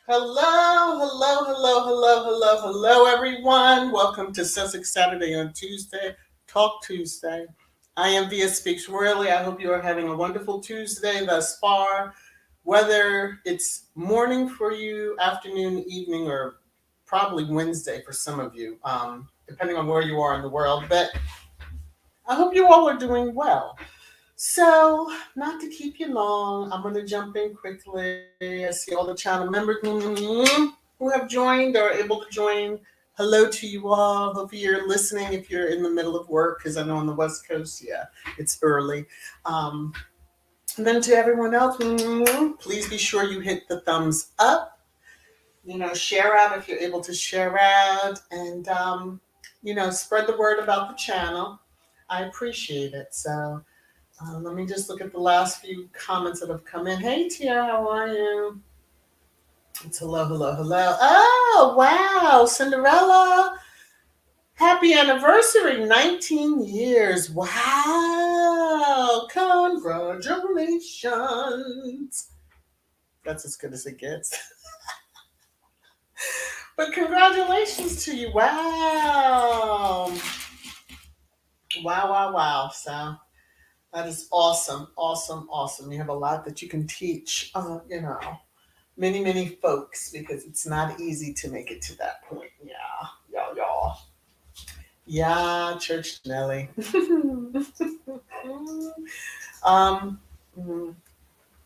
Hello, everyone. Welcome to Sussex Saturday on Tuesday, Talk Tuesday. I am VS Speaks Royally. I hope you are having a wonderful Tuesday thus far. Whether it's morning for you, afternoon, evening, or probably Wednesday for some of you, depending on where you are in the world. But I hope you all are doing well. So, not to keep you long, I'm going to jump in quickly. I see all the channel members who have joined or are able to join. Hello to you all. Hopefully, you're listening if you're in the middle of work, because I know on the West Coast, yeah, it's early. Um, and then to everyone else, please be sure you hit the thumbs up. Share out if you're able to share out, and spread the word about the channel. I appreciate it. So. Let me just look at the last few comments that have come in. Hey, Tia, how are you? It's hello. Oh, wow, Cinderella. Happy anniversary, 19 years. Wow, congratulations. That's as good as it gets. But congratulations to you. Wow. Wow. So that is awesome. You have a lot that you can teach, many folks because it's not easy to make it to that point. Yeah, y'all. Yeah, Church Nelly. um, mm,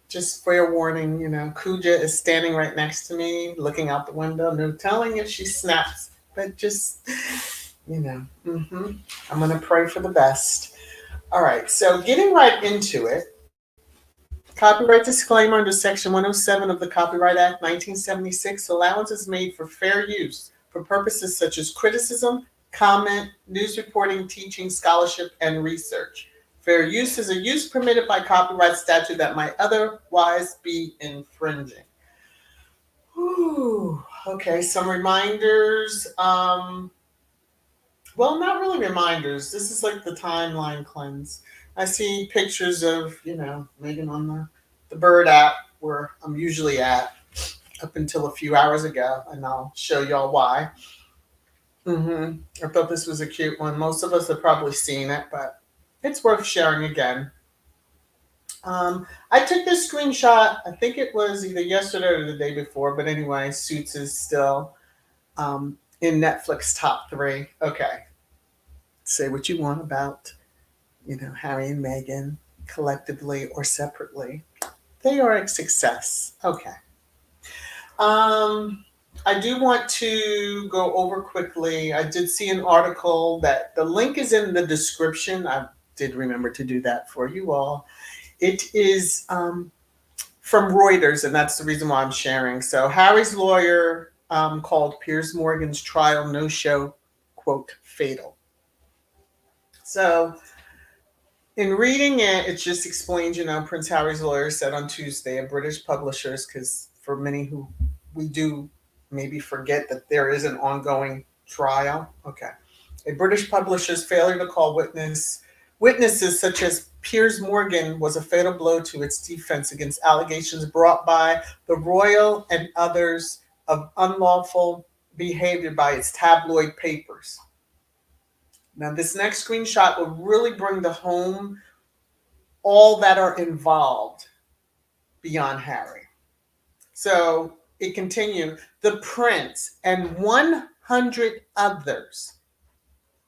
just fair warning, Kuja is standing right next to me, looking out the window. No telling if she snaps, but just, I'm gonna pray for the best. All right, so getting right into it. Copyright disclaimer under Section 107 of the Copyright Act 1976, allowance is made for fair use for purposes such as criticism, comment, news reporting, teaching, scholarship, and research. Fair use is a use permitted by copyright statute that might otherwise be infringing. Whew. Okay, some reminders. Well, not really reminders. This is like the timeline cleanse. I see pictures of, Megan on the Bird app where I'm usually at up until a few hours ago, and I'll show y'all why. I thought this was a cute one. Most of us have probably seen it, but it's worth sharing again. I took this screenshot, I think it was either yesterday or the day before, but anyway, Suits is still in Netflix top three. Okay, say what you want about Harry and Meghan, collectively or separately. They are a success. Okay. I do want to go over quickly. I did see an article that the link is in the description. I did remember to do that for you all. It is from Reuters, and that's the reason why I'm sharing. So, Harry's lawyer called Piers Morgan's trial no show, quote, fatal. So, in reading it, it just explains, Prince Harry's lawyer said on Tuesday at British publishers, because for many who we do maybe forget that there is an ongoing trial. Okay. A British publisher's failure to call witnesses such as Piers Morgan was a fatal blow to its defense against allegations brought by the royal and others of unlawful behavior by its tabloid papers. Now, this next screenshot will really bring to home all that are involved beyond Harry. So it continued, the prince and 100 others.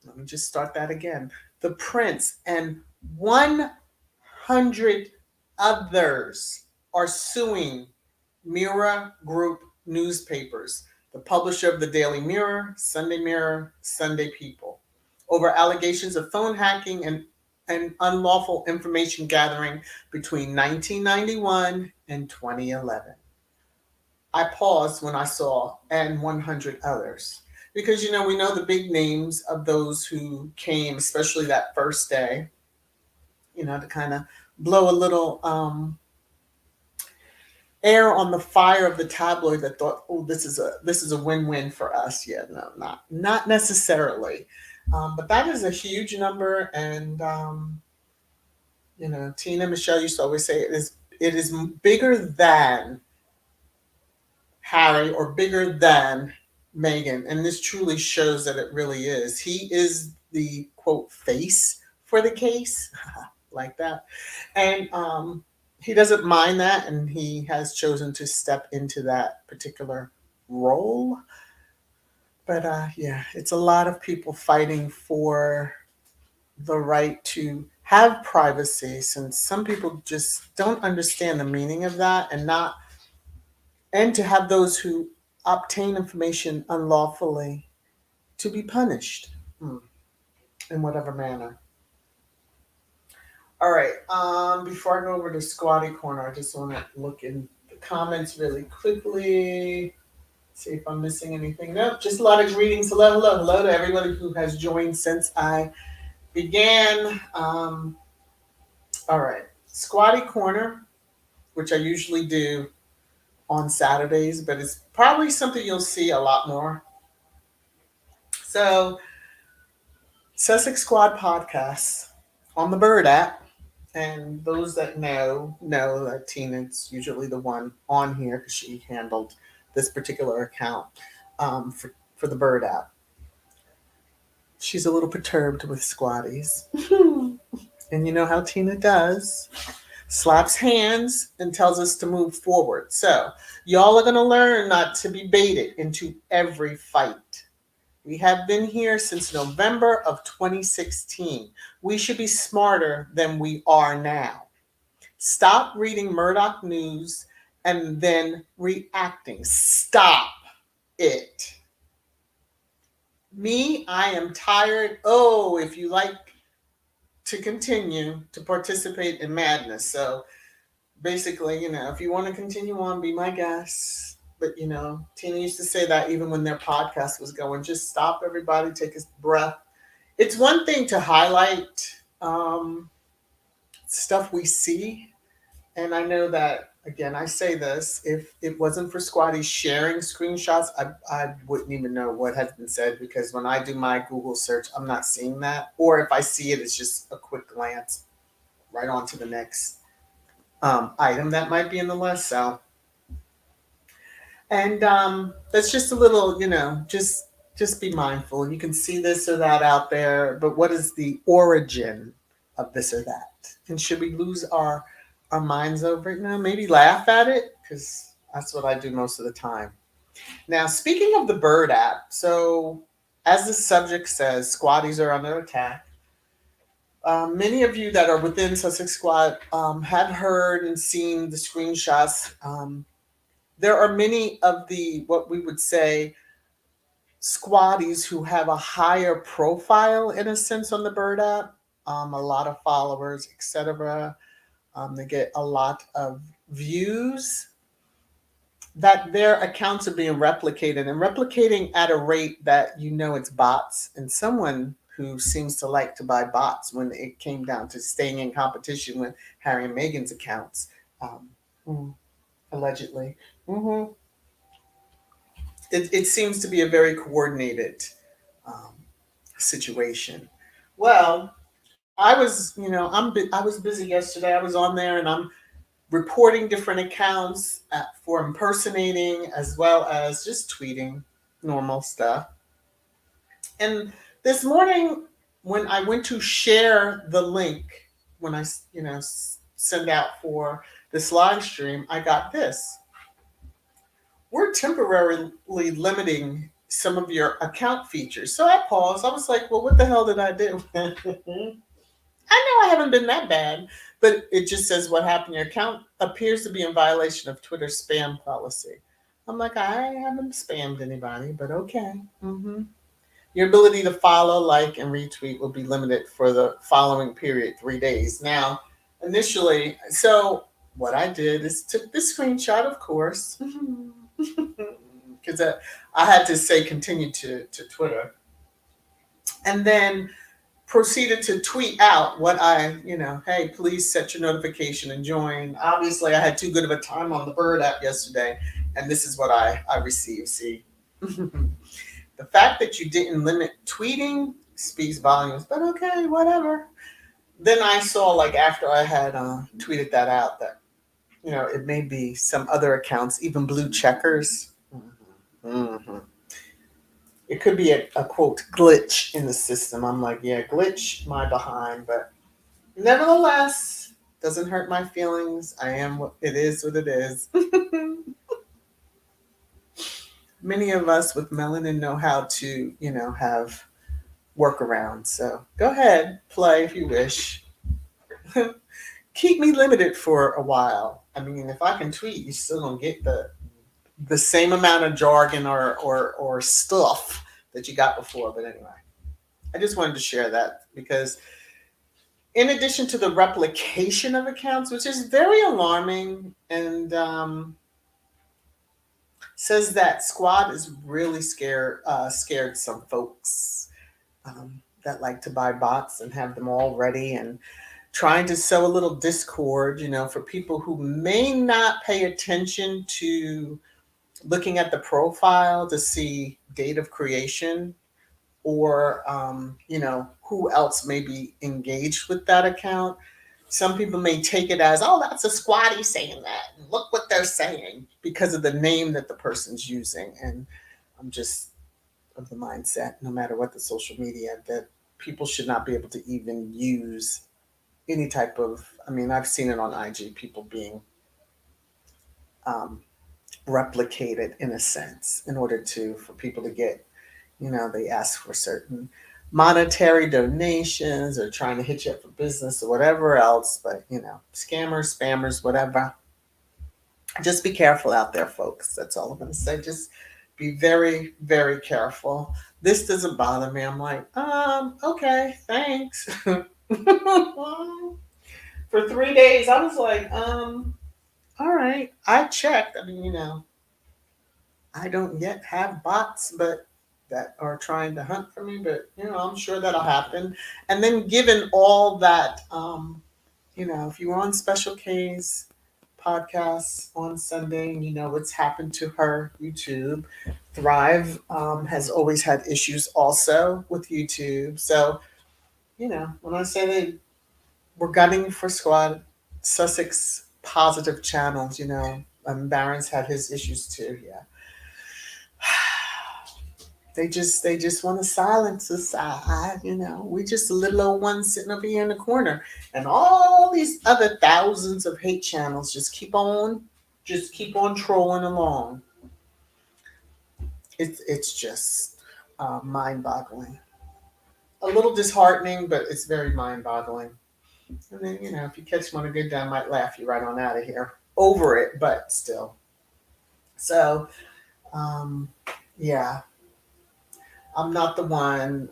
Let me just start that again. The prince and 100 others are suing Mirror Group newspapers, the publisher of the Daily Mirror, Sunday People, over allegations of phone hacking and unlawful information gathering between 1991 and 2011. I paused when I saw and 100 others because we know the big names of those who came, especially that first day, to kind of blow a little air on the fire of the tabloid that thought, oh, this is a win-win for us. Yeah, no, not necessarily, but that is a huge number, and Tina Michelle used to always say it is bigger than Harry or bigger than Meghan. And this truly shows that it really is. He is the quote face for the case, like that. And he doesn't mind that. And he has chosen to step into that particular role. But yeah, it's a lot of people fighting for the right to have privacy, since some people just don't understand the meaning of that, and to have those who obtain information unlawfully to be punished, in whatever manner. All right. Before I go over to Squatty Corner, I just want to look in the comments really quickly. See if I'm missing anything. Nope, just a lot of greetings. Hello, hello, hello to everybody who has joined since I began. All right. Squatty Corner, which I usually do on Saturdays, but it's probably something you'll see a lot more. So, Sussex Squad podcasts on the Bird app, and those that know that Tina's usually the one on here because she handled this particular account for the Bird app. She's a little perturbed with Squaddies, and you know how Tina does. Slaps hands and tells us to move forward. So, y'all are going to learn not to be baited into every fight. We have been here since November of 2016. We should be smarter than we are now. Stop reading Murdoch News and then reacting. Stop it. Me, I am tired. Oh, if you like to continue to participate in madness. So, basically, if you want to continue on, be my guest. But, Tina used to say that even when their podcast was going, just stop everybody, take a breath. It's one thing to highlight stuff we see. And I know that, again, I say this, if it wasn't for Squaddies sharing screenshots, I wouldn't even know what has been said, because when I do my Google search, I'm not seeing that. Or if I see it, it's just a quick glance right on to the next item that might be in the list. So, and that's just a little, just be mindful. You can see this or that out there, but what is the origin of this or that? And should we lose our minds over it? No, maybe laugh at it, because that's what I do most of the time. Now, speaking of the Bird app, so as the subject says, Squaddies are under attack. Many of you that are within Sussex Squad have heard and seen the screenshots. There are many of the, what we would say, Squaddies who have a higher profile, in a sense, on the Bird app, a lot of followers, etc. They get a lot of views, that their accounts are being replicated, and replicating at a rate that it's bots, and someone who seems to like to buy bots when it came down to staying in competition with Harry and Meghan's accounts, allegedly. Mm-hmm. It seems to be a very coordinated situation. Well, I was busy yesterday. I was on there, and I'm reporting different accounts for impersonating, as well as just tweeting normal stuff. And this morning, when I went to share the link, when I send out for this live stream, I got this: we're temporarily limiting some of your account features. So I paused. I was like, well, what the hell did I do? I know I haven't been that bad, but it just says what happened. Your account appears to be in violation of Twitter's spam policy. I'm like, I haven't spammed anybody, but okay. Mm-hmm. Your ability to follow, like, and retweet will be limited for the following period, 3 days. Now, initially, so what I did is took the screenshot, of course, because I had to say continue to Twitter, and then proceeded to tweet out what hey, please set your notification and join. Obviously, I had too good of a time on the Bird app yesterday, and this is what I received. See, the fact that you didn't limit tweeting speaks volumes, but okay, whatever. Then I saw, like, after I had tweeted that out, that, it may be some other accounts, even blue checkers, Hmm. It could be a quote glitch in the system. I'm like, yeah, glitch my behind, but nevertheless, doesn't hurt my feelings. I am what it is. What it is. Many of us with melanin know how to, have workarounds. So go ahead, play if you wish. Keep me limited for a while. I mean, if I can tweet, you still don't get the same amount of jargon or stuff that you got before. But anyway, I just wanted to share that because in addition to the replication of accounts, which is very alarming and says that Squad is really scared some folks that like to buy bots and have them all ready and trying to sow a little discord, for people who may not pay attention to looking at the profile to see date of creation or who else may be engaged with that account. Some people may take it as, oh, that's a squatty saying that. Look what they're saying because of the name that the person's using. And I'm just of the mindset, no matter what the social media, that people should not be able to even use any type of. I mean, I've seen it on IG, people being um, replicated in a sense in order to for people to get, they ask for certain monetary donations or trying to hit you up for business or whatever else. But scammers, spammers, whatever. Just be careful out there, folks. That's all I'm going to say. Just be very, very careful. This doesn't bother me. I'm like, okay, thanks. For 3 days, I was like, all right. I checked. I mean, I don't yet have bots, but that are trying to hunt for me. But I'm sure that'll happen. And then, given all that, if you were on Special K's podcast on Sunday, and you know what's happened to her YouTube, Thrive has always had issues also with YouTube. So, when I say they were gunning for Squad Sussex positive channels, Barron's had his issues too. Yeah, they just want to silence us. We just a little old one sitting over here in the corner, and all these other thousands of hate channels just keep on trolling along. It's just mind-boggling, a little disheartening, but it's very mind-boggling. And then if you catch them on a good day, I might laugh you right on out of here over it, but still. So um, yeah, I'm not the one.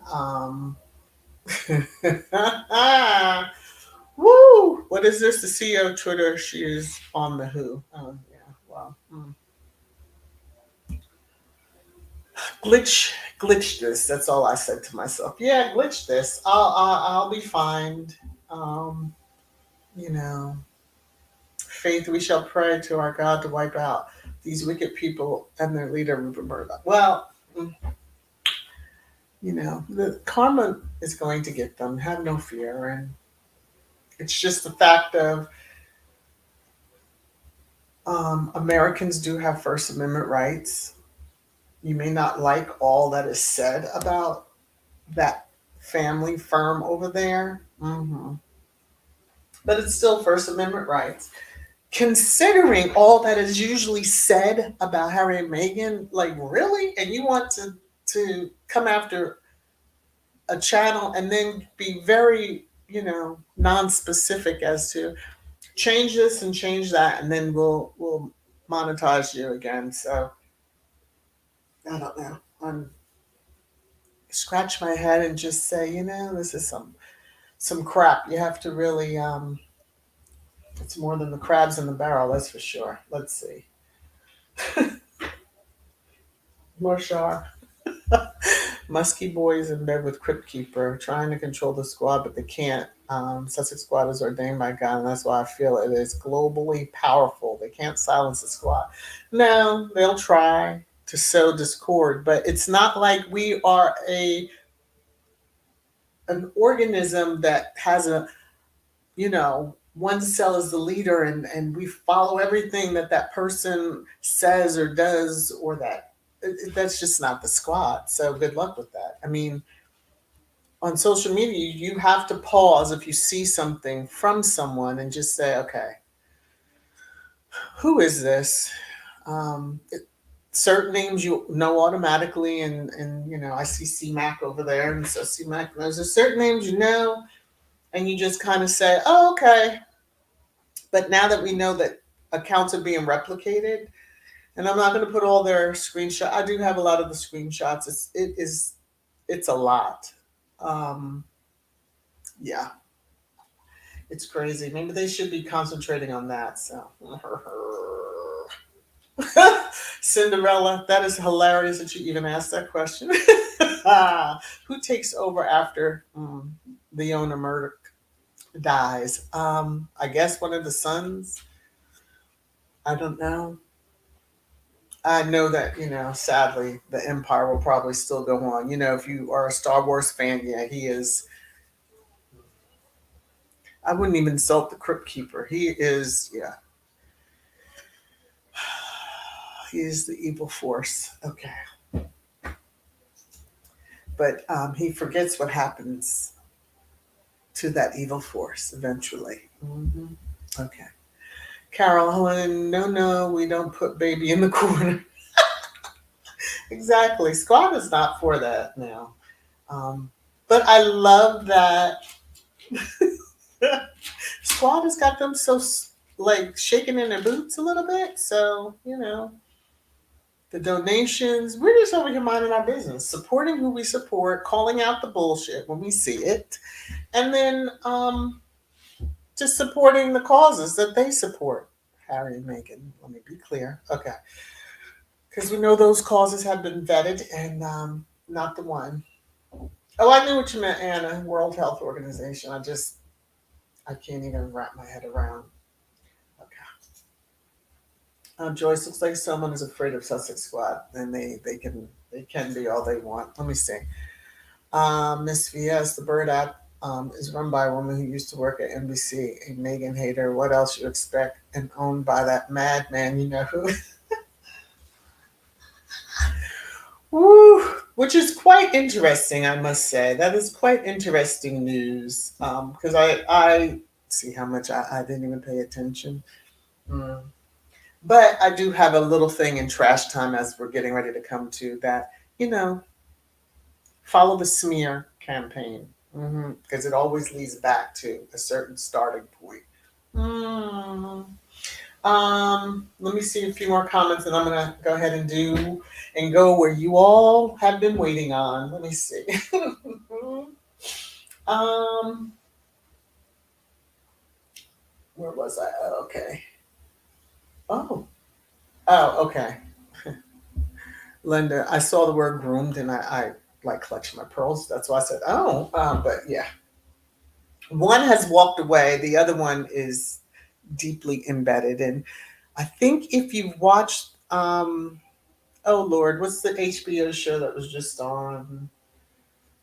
Woo! What is this? The CEO of Twitter. She is on the Who. Oh, yeah. Well, glitch this. That's all I said to myself. Yeah, glitch this. I'll be fine. Um, you know, faith. We shall pray to our God to wipe out these wicked people and their leader Rupert Murdoch. Well, the karma is going to get them. Have no fear, and it's just the fact of Americans do have First Amendment rights. You may not like all that is said about that family firm over there, but it's still First Amendment rights. Considering all that is usually said about Harry and Meghan, like really, and you want to come after a channel and then be very non-specific as to change this and change that, and then we'll monetize you again. So I don't know. I'm scratch my head and just say, this is some crap. You have to really it's more than the crabs in the barrel, that's for sure. Let's see. More sharp. Musky boys in bed with Crypt Keeper trying to control the squad, but they can't. Sussex Squad is ordained by God, and that's why I feel it is globally powerful. They can't silence the squad. No, they'll try to sow discord, but it's not like we are an organism that has one cell is the leader, and we follow everything that person says or does, or that that's just not the squad. So good luck with that. I mean, on social media, you have to pause if you see something from someone and just say, okay, who is this? Certain names you know automatically, and I see C-Mac over there, and so C-Mac knows. There's certain names you know, and you just kind of say, oh, okay. But now that we know that accounts are being replicated, and I'm not going to put all their screenshots. I do have a lot of the screenshots. It's a lot. Um, yeah, it's crazy. Maybe they should be concentrating on that. So, Cinderella, that is hilarious that you even asked that question. Who takes over after the owner murder dies? I guess one of the sons. I don't know. I know that, sadly, the Empire will probably still go on. If you are a Star Wars fan, yeah, he is. I wouldn't even insult the Crypt Keeper. He is, yeah, he is the evil force. Okay. But he forgets what happens to that evil force eventually. Okay. Carol, Helen, no, no, we don't put baby in the corner. Exactly. Squad is not for that now. But I love that Squad has got them so like shaking in their boots a little bit. So the donations. We're just over here minding our business, supporting who we support, calling out the bullshit when we see it, and then just supporting the causes that they support. Harry and Meghan. Let me be clear. Okay, because we know those causes have been vetted and not the one. Oh, I knew what you meant, Anna. World Health Organization. I can't even wrap my head around. Okay. Joyce looks like someone is afraid of Sussex Squad, and they can be all they want. Let me see. Miss VS, the Bird app is run by a woman who used to work at NBC, a Megan hater. What else you expect? And owned by that madman, you know who? Woo! Which is quite interesting, I must say. That is quite interesting news. Because I see how much I didn't even pay attention. Mm. But I do have a little thing in trash time as we're getting ready to come to that, you know, follow the smear campaign. Because it always leads back to a certain starting point. Mm. Let me see a few more comments, and I'm gonna go ahead and go where you all have been waiting on. Let me see. um, where was I? Oh, okay. Oh, okay. Linda, I saw the word groomed, and I like clutched my pearls. That's why I said, oh. But yeah, one has walked away. The other one is deeply embedded, and I think if you've watched, oh Lord, what's the HBO show that was just on?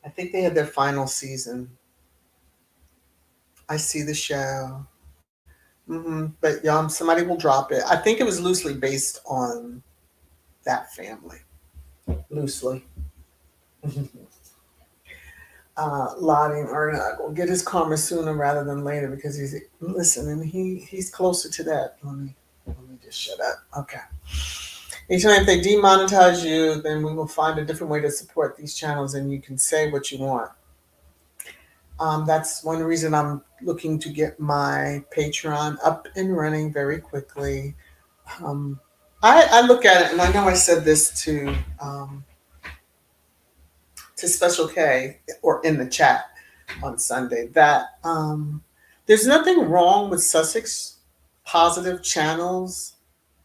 I think they had their final season. I see the show. But somebody will drop it. I think it was loosely based on that family. Loosely. Lottie Ernog will get his karma sooner rather than later because he's listening. He's closer to that. Let me just shut up. Okay. Each time if they demonetize you, then we will find a different way to support these channels, and you can say what you want. That's one reason I'm looking to get my Patreon up and running very quickly. Um, I look at it, and I know I said this to Special K or in the chat on Sunday that there's nothing wrong with Sussex positive channels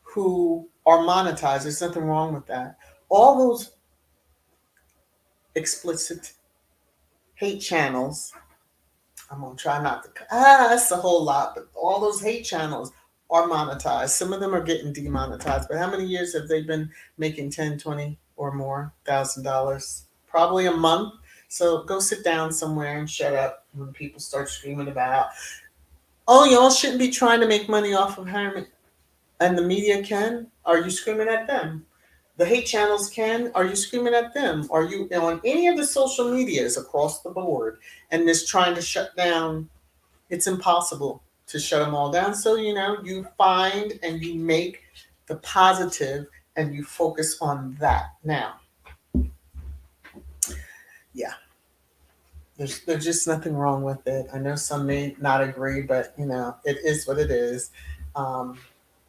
who are monetized. There's nothing wrong with that. All those explicit hate channels, I'm gonna try not to. That's a whole lot, but all those hate channels are monetized. Some of them are getting demonetized. But how many years have they been making 10, 20 or more $1,000? Probably a month. So go sit down somewhere and shut up when people start screaming about, oh, y'all shouldn't be trying to make money off of Harriman. And the media can. Are you screaming at them? The hate channels are you screaming at them? Are you on any of the social medias across the board and just trying to shut down? It's impossible to shut them all down. So, you find and you make the positive and you focus on that. Now, yeah, there's just nothing wrong with it. I know some may not agree, but it is what it is. Um,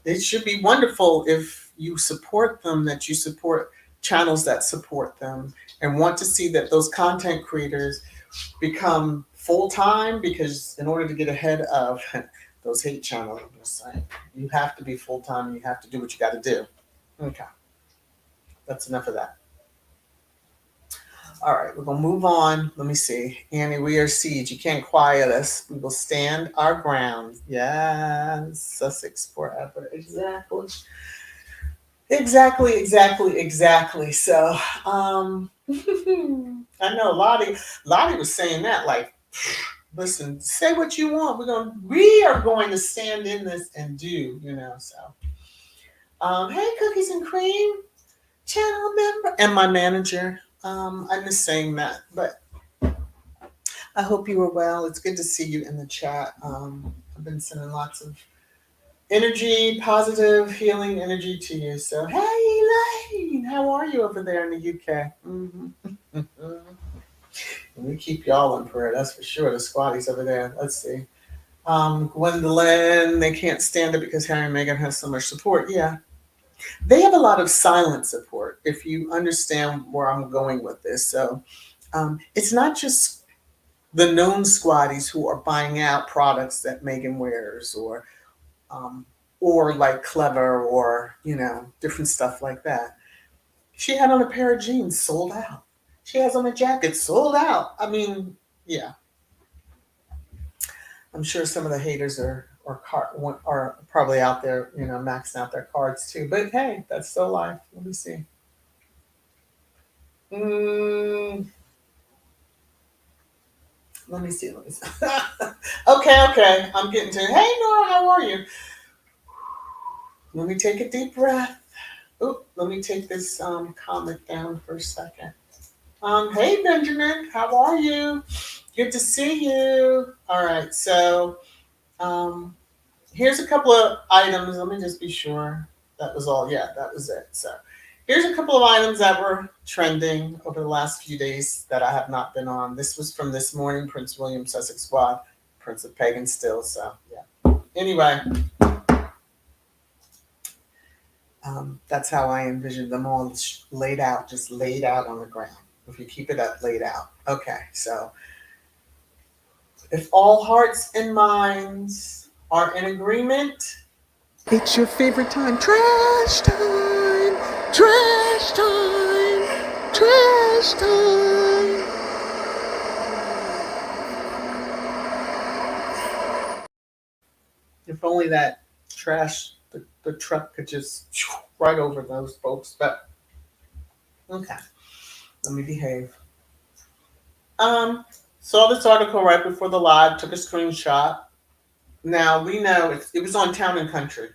it should be wonderful if you support them, that you support channels that support them and want to see that those content creators become full time, because in order to get ahead of those hate channels, I'm just saying, you have to be full time. You have to do what you got to do. Okay, that's enough of that. All right, we're gonna move on. Let me see, Annie. We are siege. You can't quiet us. We will stand our ground. Yes, Sussex forever. Exactly. Exactly. So, I know Lottie was saying that, like, listen, say what you want. We are going to stand in this and do. So, hey, cookies and cream, channel member, and my manager. I miss saying that, but I hope you were well. It's good to see you in the chat. I've been sending lots of energy, positive, healing energy to you. So, hey, Elaine, how are you over there in the UK? We keep y'all in prayer, that's for sure. The Squaddies over there. Let's see. Gwendolyn, they can't stand it because Harry and Meghan has so much support. Yeah, they have a lot of silent support, if you understand where I'm going with this. So, it's not just the known Squaddies who are buying out products that Meghan wears, um, or like Clever, or different stuff like that. She had on a pair of jeans, sold out. She has on a jacket, sold out. I mean, yeah, I'm sure some of the haters are probably out there, maxing out their cards too. But hey, that's still life. Let me see. Mm, let me see. Okay. I'm getting to. Hey, Nora, how are you? Let me take a deep breath. Oop, let me take this comment down for a second. Hey, Benjamin, how are you? Good to see you. All right, so um, here's a couple of items. Let me just be sure that was all. Yeah, that was it. So here's a couple of items that were trending over the last few days that I have not been on. This was from this morning, Prince William Sussex Squad, Prince of Pagan still. So yeah. Anyway, that's how I envisioned them all laid out, just laid out on the ground. If you keep it up, laid out. Okay, so if all hearts and minds are in agreement, it's your favorite time. Trash time! Trash time! Trash time! If only that the truck could just right over those folks. But okay, let me behave. Saw this article right before the live, took a screenshot. Now we know it was on Town and Country.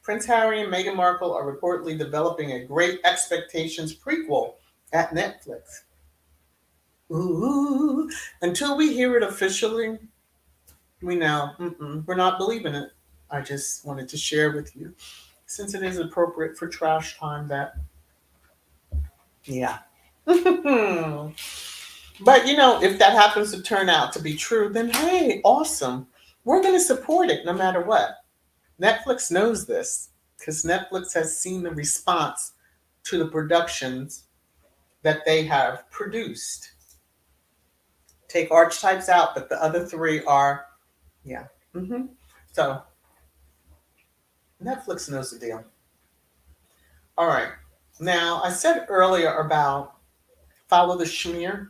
Prince Harry and Meghan Markle are reportedly developing a Great Expectations prequel at Netflix. Ooh, until we hear it officially, we know we're not believing it. I just wanted to share with you, since it is appropriate for trash time, that, yeah. But if that happens to turn out to be true, then hey, awesome. We're going to support it no matter what. Netflix knows this because Netflix has seen the response to the productions that they have produced. Take archetypes out, but the other three are, yeah. So Netflix knows the deal. All right. Now, I said earlier about follow the schmear.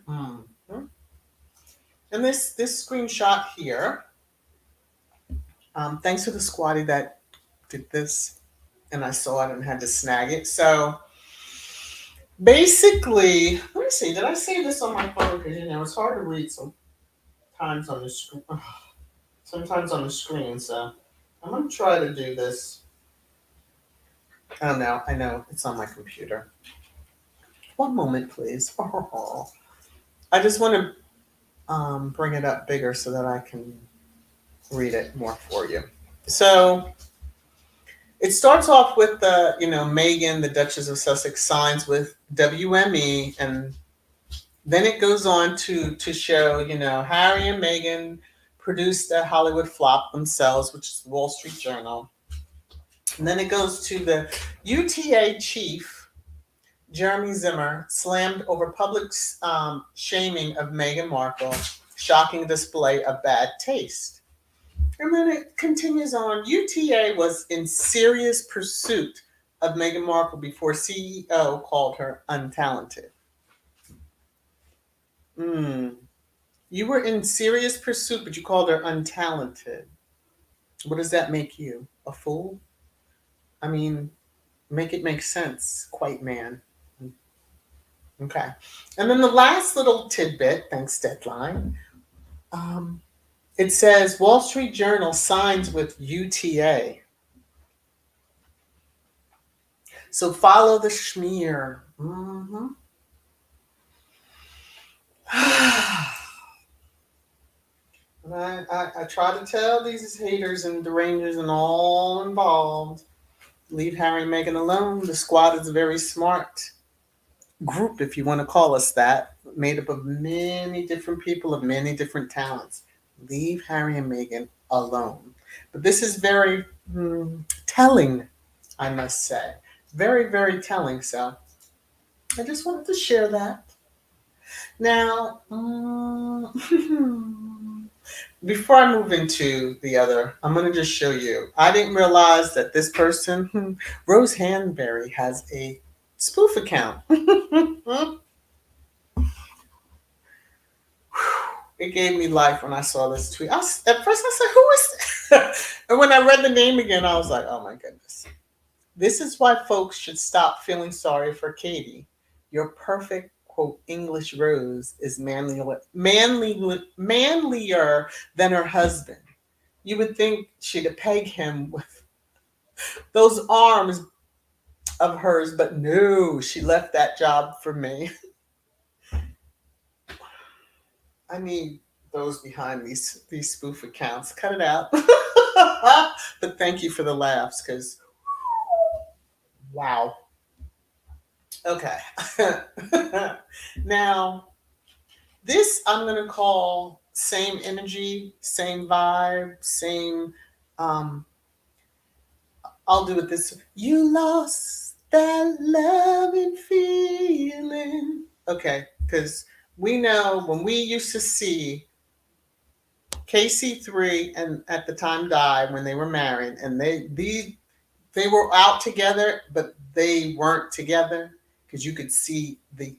And this screenshot here, thanks to the Squaddie that did this, and I saw it and had to snag it. So basically, let me see. Did I save this on my phone? Because it's hard to read sometimes on the screen. Sometimes on the screen. So I'm gonna try to do this. Oh no, I know it's on my computer. One moment, please. I just want to bring it up bigger so that I can read it more for you. So it starts off with the, Meghan, the Duchess of Sussex, signs with WME, and then it goes on to show, Harry and Meghan produced a Hollywood flop themselves, which is the Wall Street Journal. And then it goes to the UTA chief, Jeremy Zimmer, slammed over public shaming of Meghan Markle, shocking display of bad taste. And then it continues on. UTA was in serious pursuit of Meghan Markle before CEO called her untalented. Mm. You were in serious pursuit, but you called her untalented. What does that make you? A fool? I mean, make it make sense, quite man. Okay. And then the last little tidbit, thanks deadline. Um, it says Wall Street Journal signs with UTA. So follow the schmear. Mm-hmm. I try to tell these haters and derangers and all involved, leave Harry and Meghan alone. The squad is a very smart group, if you want to call us that, made up of many different people of many different talents. Leave Harry and Meghan alone. But this is very telling, I must say. Very, very telling. So I just wanted to share that. Now, before I move into the other, I'm going to just show you. I didn't realize that this person, Rose Hanbury, has a spoof account. It gave me life when I saw this tweet. At first, I said, "Who is this?" And when I read the name again, I was like, "Oh my goodness." This is why folks should stop feeling sorry for Katie. Your perfect, quote, English Rose is manlier than her husband. You would think she'd peg him with those arms of hers, but no, she left that job for me. I need those behind these spoof accounts. Cut it out. But thank you for the laughs, because wow. Okay. Now, this I'm gonna call same energy, same vibe, same I'll do it this. You lost that loving feeling. Okay, because we know when we used to see KC3 and at the time died when they were married, and they were out together, but they weren't together because you could see the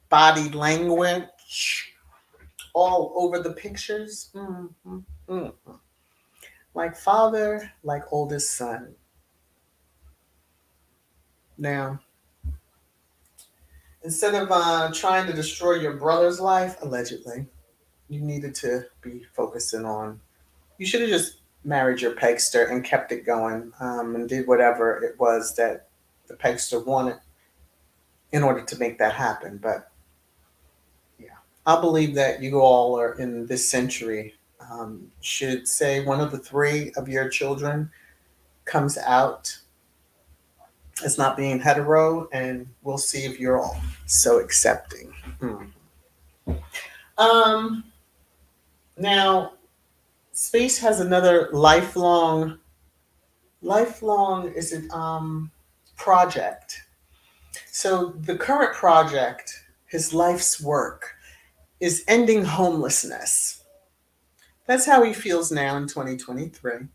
body language all over the pictures. Mm-hmm. Mm-hmm. Like father, like oldest son. Now, instead of trying to destroy your brother's life, allegedly, you needed to be focusing on. You should have just married your pegster and kept it going, and did whatever it was that the pegster wanted in order to make that happen. But yeah, I believe that you all are in this century. Should say one of the three of your children comes out as not being hetero, and we'll see if you're all so accepting. Um, Now, space has another lifelong is it project. So the current project, his life's work, is ending homelessness. That's how he feels now in 2023.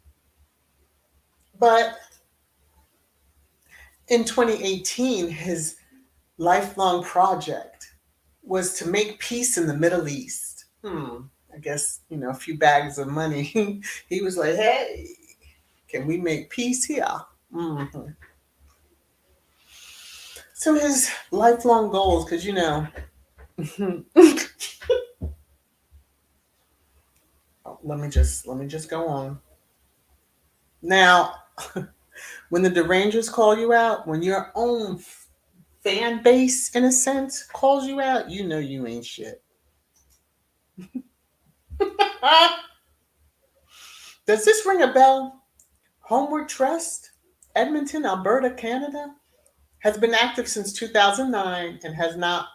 But in 2018, his lifelong project was to make peace in the Middle East. I guess, a few bags of money. He was like, hey, can we make peace here? Mm-hmm. So his lifelong goals, because let me just go on. Now, When the derangers call you out, when your own fan base, in a sense, calls you out, you know you ain't shit. Does this ring a bell? Homeward Trust, Edmonton, Alberta, Canada, has been active since 2009 and has not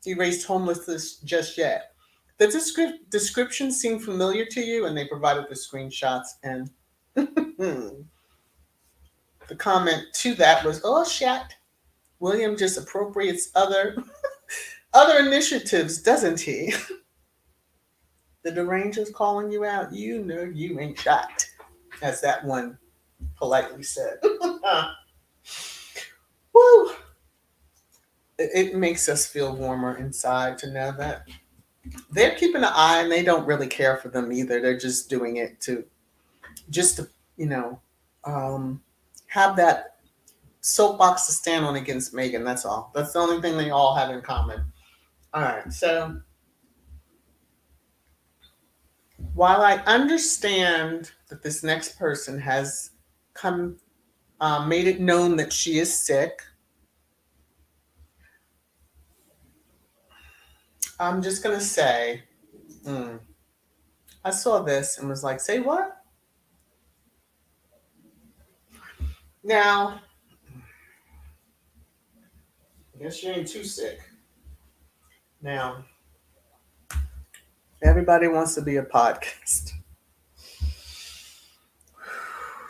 erased homelessness just yet. The description seemed familiar to you, and they provided the screenshots. And the comment to that was, "Oh shit, William just appropriates other initiatives, doesn't he?" The derangers calling you out, you know you ain't shot, as that one politely said. Woo! It makes us feel warmer inside to know that they're keeping an eye, and they don't really care for them either. They're just doing it just to, you know, um, have that soapbox to stand on against Megan. That's all. That's the only thing they all have in common. All right. So while I understand that this next person has come, made it known that she is sick, I'm just going to say, I saw this and was like, say what? Now, I guess you ain't too sick. Now, everybody wants to be a podcast.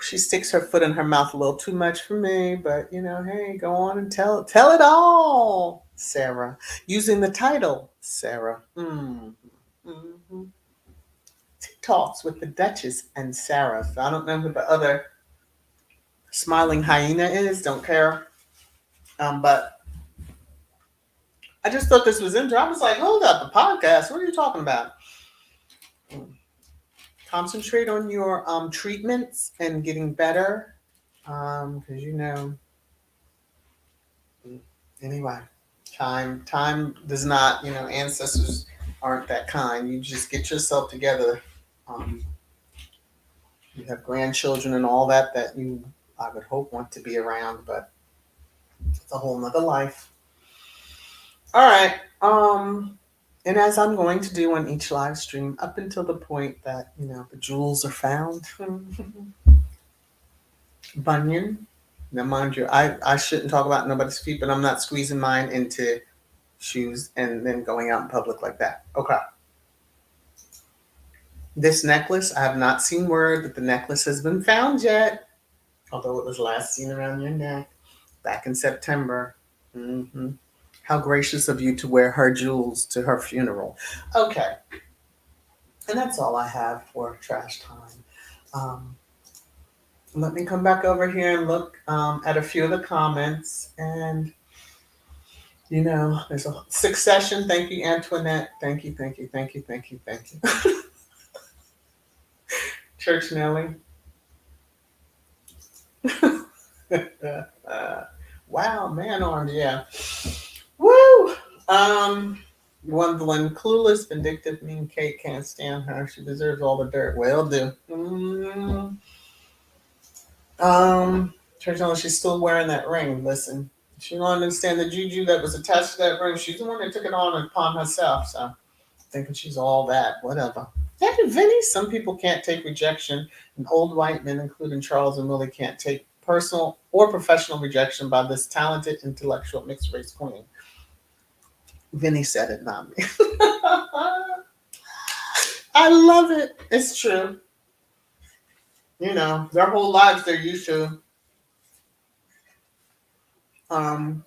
She sticks her foot in her mouth a little too much for me, but you know, hey, go on and tell it all, Sarah. Using the title, Sarah. Mm-hmm. Talks with the Duchess and Sarah. So I don't know who the other smiling hyena is. Don't care. But I just thought this was interesting. I was like, hold up, a podcast? What are you talking about? Concentrate on your treatments and getting better, because you know. Anyway, time does not. You know, ancestors aren't that kind. You just get yourself together. You have grandchildren and all that you, I would hope, want to be around, but it's a whole nother life. All right. And as I'm going to do on each live stream, up until the point that, you know, the jewels are found. Bunyan. Now, mind you, I shouldn't talk about nobody's feet, but I'm not squeezing mine into shoes and then going out in public like that. Okay. This necklace, I have not seen word that the necklace has been found yet, although it was last seen around your neck back in September. Mm-hmm. How gracious of you to wear her jewels to her funeral. Okay. And that's all I have for trash time. Let me come back over here and look at a few of the comments. And, you know, there's a succession. Thank you, Antoinette. Thank you. Church Nelly. Wow, man arms, yeah. Woo! Gwendolyn, clueless, vindictive, mean Kate, can't stand her. She deserves all the dirt. Will do. Church Nelly, she's still wearing that ring. Listen, she don't understand the juju that was attached to that ring. She's the one that took it on upon herself. So thinking she's all that, whatever. Hey, Vinny, some people can't take rejection, and old white men, including Charles and Willie, can't take personal or professional rejection by this talented, intellectual, mixed race queen. Vinny said it, not me. I love it. It's true. You know, their whole lives they're used to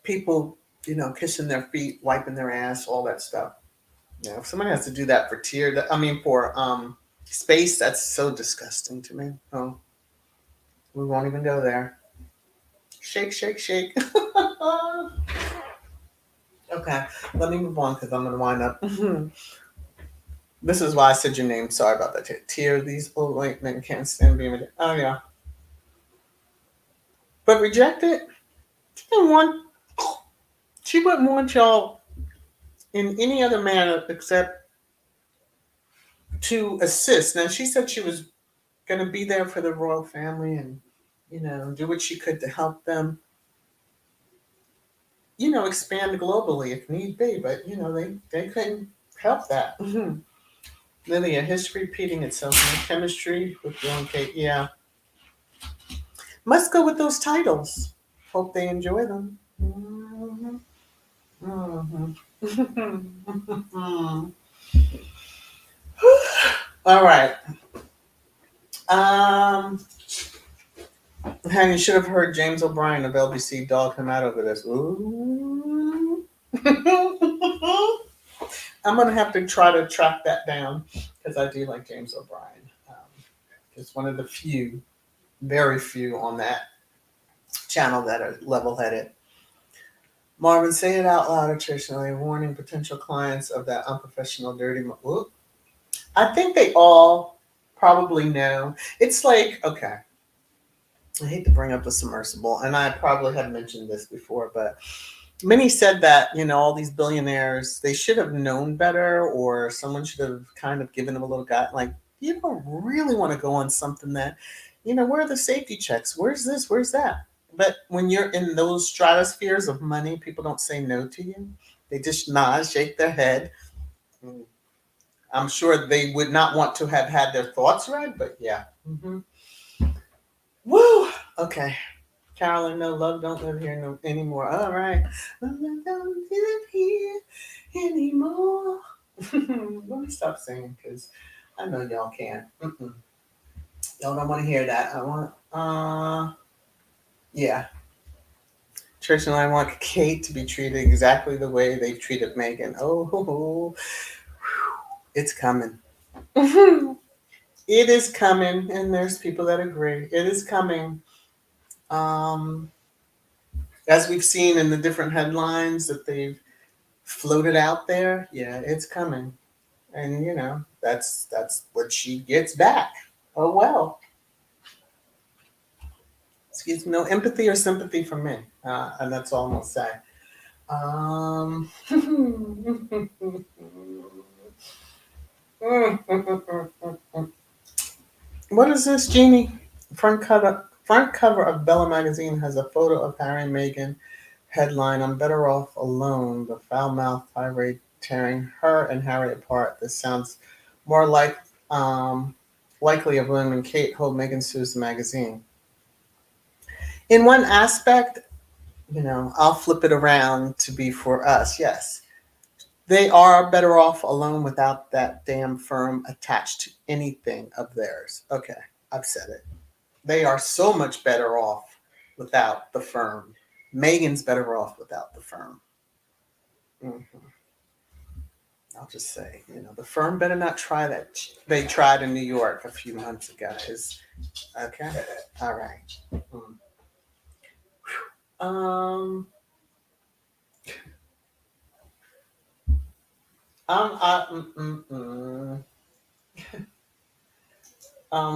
people, you know, kissing their feet, wiping their ass, all that stuff. Yeah, if somebody has to do that for for space, that's so disgusting to me. Oh, we won't even go there. Shake, shake, shake. Okay, let me move on because I'm gonna wind up. This is why I said your name. Sorry about that. Tear, these old white men can't stand being rejected. Oh yeah, but rejected. She wouldn't want y'all in any other manner except to assist. Now she said she was going to be there for the royal family and do what she could to help them, expand globally if need be. But, they couldn't help that. Lydia, history repeating itself. No chemistry with Bill and Kate. Yeah. Must go with those titles. Hope they enjoy them. Mhm. Mhm. All right. Um, and you should have heard James O'Brien of LBC dog him out over this. Ooh. I'm gonna have to try to track that down because I do like James O'Brien. It's one of the few, very few on that channel that are level-headed. Marvin, say it out loud occasionally, warning potential clients of that unprofessional, dirty. Whoop. I think they all probably know. It's like, okay, I hate to bring up the submersible, and I probably have mentioned this before, but many said that, all these billionaires, they should have known better, or someone should have kind of given them a little guide. Like, you don't really want to go on something that, where are the safety checks? Where's this? Where's that? But when you're in those stratospheres of money, people don't say no to you. They just nod, shake their head. I'm sure they would not want to have had their thoughts read, but yeah. Woo! Okay. Carolyn, no, love don't live here anymore. All right. Love don't live here anymore. Let me stop singing because I know y'all can't. Y'all don't want to hear that. I want, yeah. Trish and I want Kate to be treated exactly the way they've treated Megan. Oh, it's coming. It is coming, and there's people that agree. It is coming. Um, as we've seen in the different headlines that they've floated out there, yeah, it's coming. And that's what she gets back. Oh well. Excuse me, no empathy or sympathy from me. And that's all I'm gonna say. Um, what is this, Jeannie? Front cover of Bella magazine has a photo of Harry and Meghan. Headline: I'm better off alone. The foul-mouthed tirade tearing her and Harry apart. This sounds more like likely of William and Kate hold Meghan sues the magazine. In one aspect, I'll flip it around to be for us. Yes, they are better off alone without that damn firm attached to anything of theirs. Okay, I've said it. They are so much better off without the firm. Megan's better off without the firm. Mhm. I'll just say, the firm better not try that. They tried in New York a few months ago. Okay, all right. Um,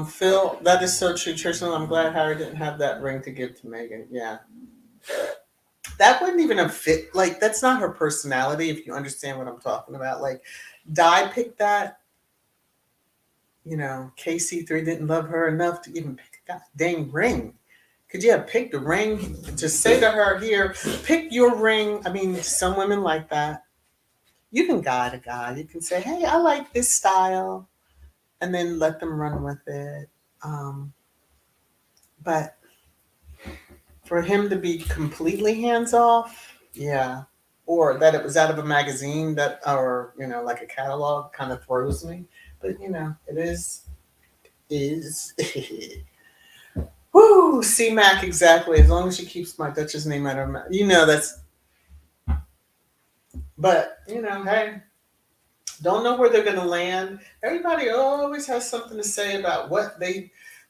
Phil, that is so true, Tristan. I'm glad Harry didn't have that ring to give to Megan. Yeah, that wouldn't even have fit. Like, that's not her personality. If you understand what I'm talking about, like, Di picked that. KC3 didn't love her enough to even pick that dang ring. Could you have picked a ring? Just say to her, here, pick your ring. I mean, some women like that. You can guide a guy. You can say, hey, I like this style, and then let them run with it. But for him to be completely hands off, yeah. Or that it was out of a magazine or like a catalog, kind of throws me. But it is. Woo, C-Mac, exactly. As long as she keeps my Dutch's name out of her mouth. That's, but, hey, don't know where they're going to land. Everybody always has something to say about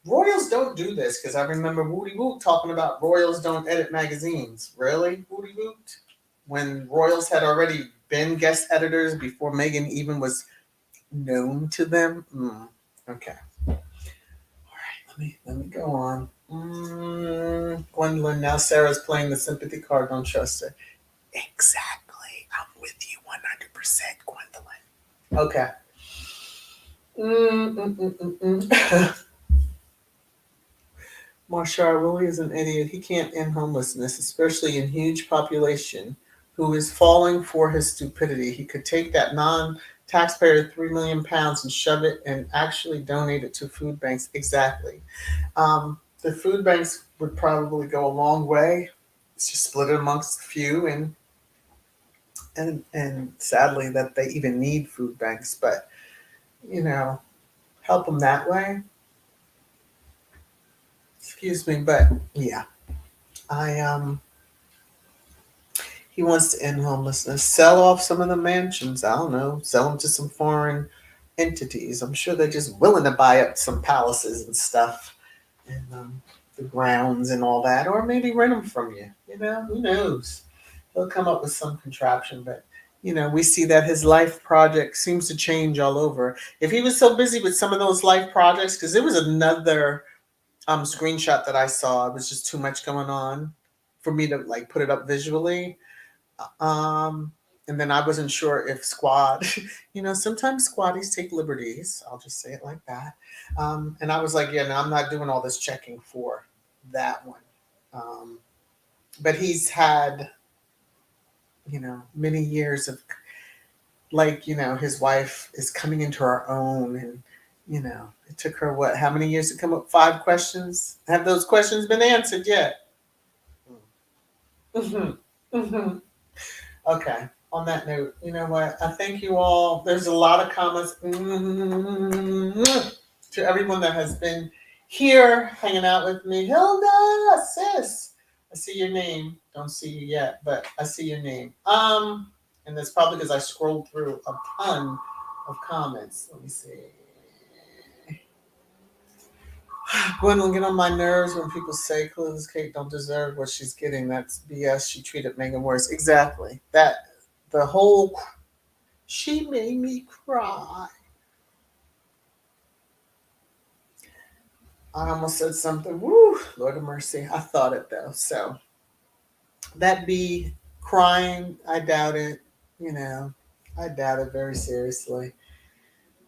Royals don't do this, because I remember Woody Woot talking about Royals don't edit magazines. Really, Woody Woot? When Royals had already been guest editors before Megan even was known to them? Okay. Let me go on. Gwendolyn, now Sarah's playing the sympathy card. Don't trust her. Exactly. I'm with you 100%, Gwendolyn. Okay. Marshall really is an idiot. He can't end homelessness, especially in huge population who is falling for his stupidity. He could take that non-taxpayer £3 million and shove it and actually donate it to food banks. Exactly. The food banks would probably go a long way. It's just split it amongst a few, and sadly that they even need food banks. But you know, help them that way. Excuse me, but yeah, I. He wants to end homelessness, sell off some of the mansions. I don't know, sell them to some foreign entities. I'm sure they're just willing to buy up some palaces and stuff, and the grounds and all that, or maybe rent them from you. You know, who knows? He'll come up with some contraption, but we see that his life project seems to change all over. If he was so busy with some of those life projects, because there was another screenshot that I saw, it was just too much going on for me to like put it up visually. Um, and then I wasn't sure if squad, sometimes squaddies take liberties. I'll just say it like that. And I was like, yeah, no, I'm not doing all this checking for that one. Um, but he's had, many years of like, his wife is coming into her own, and, it took her what, how many years to come up? 5 questions? Have those questions been answered yet? Hmm. Hmm. Okay. On that note, you know what? I thank you all. There's a lot of comments to everyone that has been here hanging out with me. Hilda, sis, I see your name. Don't see you yet, but I see your name. And that's probably because I scrolled through a ton of comments. Let me see. Gwendolyn, get on my nerves when people say Close Kate don't deserve what she's getting. That's BS. She treated Megan worse. Exactly. That the whole she made me cry. I almost said something. Woo, Lord of mercy. I thought it though. So that be crying, I doubt it. You know, I doubt it very seriously.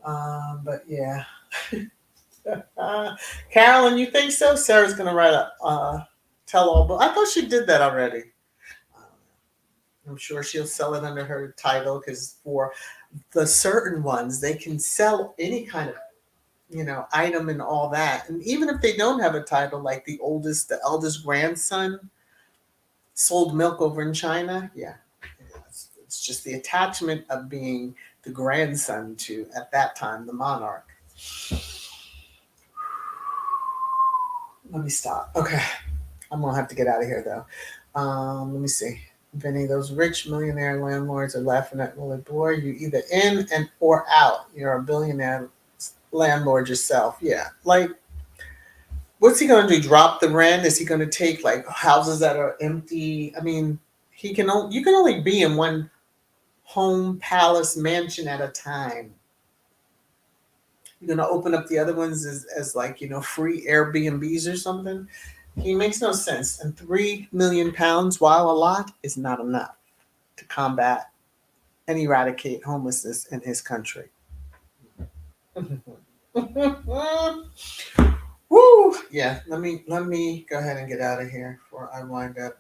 But yeah. Carolyn, you think so? Sarah's gonna write a tell all book. I thought she did that already. I'm sure she'll sell it under her title because for the certain ones, they can sell any kind of item and all that. And even if they don't have a title, like the eldest grandson sold milk over in China. Yeah, it's just the attachment of being the grandson to at that time the monarch. Let me stop. Okay, I'm gonna have to get out of here though. Let me see. Vinny, those rich millionaire landlords are laughing at me like, boy, you either in and or out. You're a billionaire landlord yourself. Yeah. Like, what's he gonna do? Drop the rent? Is he gonna take like houses that are empty? I mean, you can only be in one home, palace, mansion at a time. You're gonna open up the other ones as like, free Airbnbs or something. He makes no sense. And £3 million, while a lot, is not enough to combat and eradicate homelessness in his country. Woo! Yeah, let me go ahead and get out of here before I wind up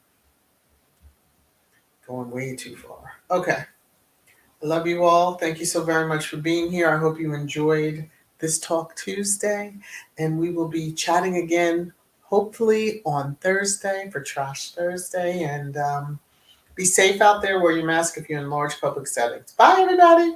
going way too far. Okay. I love you all. Thank you so very much for being here. I hope you enjoyed this Talk Tuesday, and we will be chatting again hopefully on Thursday for Trash Thursday. And be safe out there. Wear your mask if you're in large public settings. Bye, everybody.